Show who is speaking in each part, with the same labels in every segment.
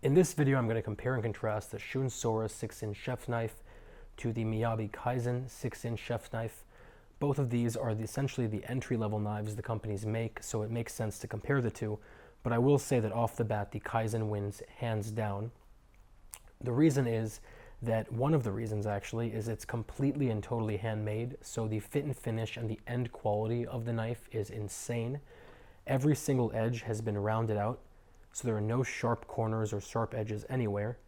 Speaker 1: In this video, I'm going to compare and contrast the Shun Sora 6-inch chef's knife to the Miyabi Kaizen 6-inch chef's knife. Both of these are essentially the entry-level knives the companies make, so it makes sense to compare the two. But I will say that off the bat, the Kaizen wins hands down. The reason is that, one of the reasons actually, is it's completely and totally handmade, so the fit and finish and the end quality of the knife is insane. Every single edge has been rounded out, so there are no sharp corners or sharp edges anywhere.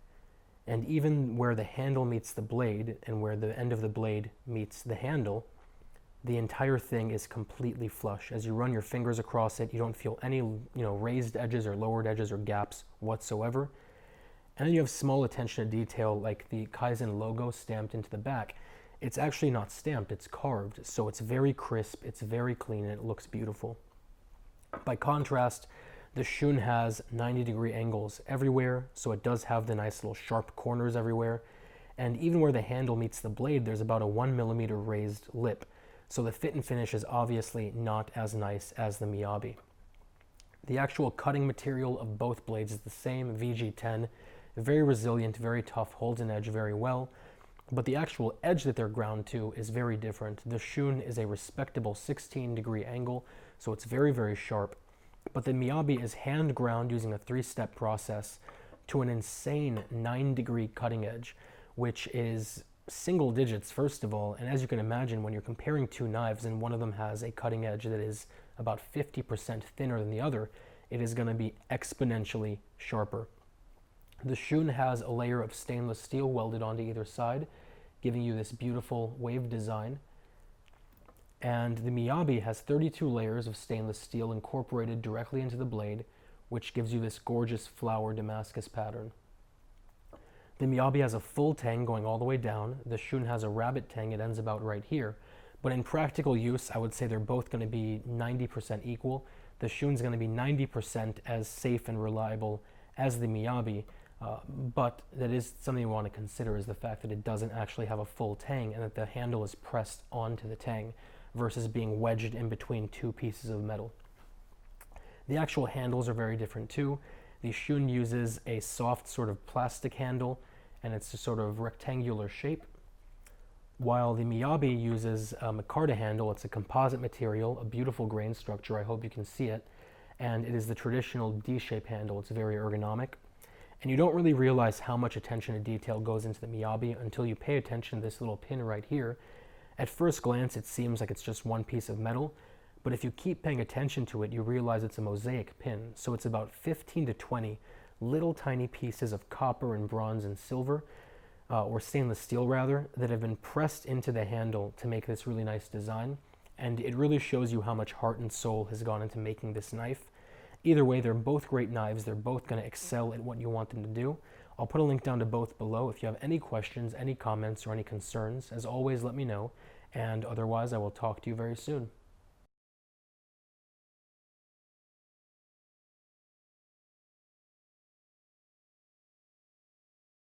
Speaker 1: And even where the handle meets the blade and where the end of the blade meets the handle, the entire thing is completely flush. As you run your fingers across it, you don't feel any raised edges or lowered edges or gaps whatsoever. And then you have small attention to detail like the Kaizen logo stamped into the back. It's actually not stamped, it's carved, so it's very crisp, it's very clean, and it looks beautiful. By contrast, the Shun has 90-degree angles everywhere, so it does have the nice little sharp corners everywhere. And even where the handle meets the blade, there's about a 1 millimeter raised lip. So the fit and finish is obviously not as nice as the Miyabi. The actual cutting material of both blades is the same, VG10, very resilient, very tough, holds an edge very well. But the actual edge that they're ground to is very different. The Shun is a respectable 16-degree angle, so it's very, very sharp. But the Miyabi is hand ground using a 3-step process to an insane 9-degree cutting edge, which is single digits, first of all. And as you can imagine, when you're comparing two knives and one of them has a cutting edge that is about 50% thinner than the other, it is going to be exponentially sharper. The Shun has a layer of stainless steel welded onto either side, giving you this beautiful wave design. And the Miyabi has 32 layers of stainless steel incorporated directly into the blade, which gives you this gorgeous flower Damascus pattern. The Miyabi has a full tang going all the way down. The Shun has a rabbit tang, it ends about right here. But in practical use, I would say they're both going to be 90% equal. The Shun's going to be 90% as safe and reliable as the Miyabi. But that is something you want to consider, is the fact that it doesn't actually have a full tang and that the handle is pressed onto the tang versus being wedged in between two pieces of metal. The actual handles are very different too. The Shun uses a soft sort of plastic handle and it's a sort of rectangular shape, while the Miyabi uses a micarta handle. It's a composite material, a beautiful grain structure, I hope you can see it, and it is the traditional D-shape handle. It's very ergonomic. And you don't really realize how much attention to detail goes into the Miyabi until you pay attention to this little pin right here. At first glance, it seems like it's just one piece of metal, but if you keep paying attention to it, you realize it's a mosaic pin. So it's about 15 to 20 little tiny pieces of copper and bronze and silver, or stainless steel rather, that have been pressed into the handle to make this really nice design. And it really shows you how much heart and soul has gone into making this knife. Either way, they're both great knives. They're both going to excel at what you want them to do. I'll put a link down to both below. If you have any questions, any comments, or any concerns, as always, let me know. And otherwise, I will talk to you very soon.